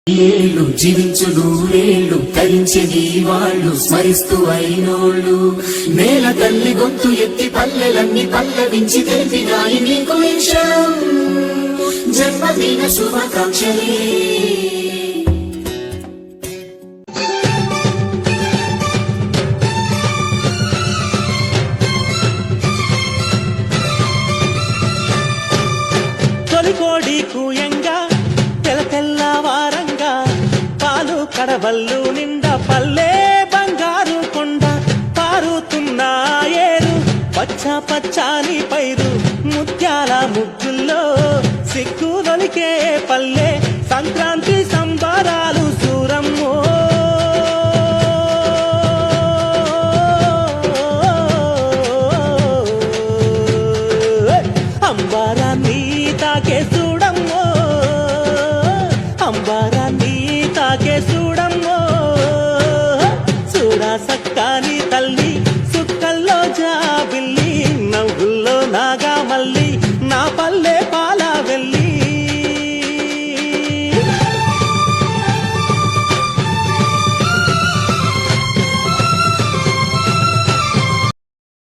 ఏళ్ళు జీవించు నూరేళ్ళు తరించేది వాళ్ళు స్మరిస్తూ అయినోళ్ళు నేల తల్లి గొంతు ఎత్తి పల్లెలన్నీ పల్లవించి తెలిపినాయి నీకు ఈ క్షణం జన్మదిన శుభాకాంక్షలే. తొలికోడి కూయంగా తెల తెల్లవారంగా పాలు కడవల్లు నిండా పల్లె బంగారు కొండ పారుతున్న ఏరు పచ్చ పచ్చాని పైరు ముత్యాల ముగ్గుల్లో సిగ్గులొలికే పల్లె సంక్రాంతి సంబరాలు సూరమ్మో. అంబారాన్ని తాకే చూడమ్మో, అంబారాన్ని తాకే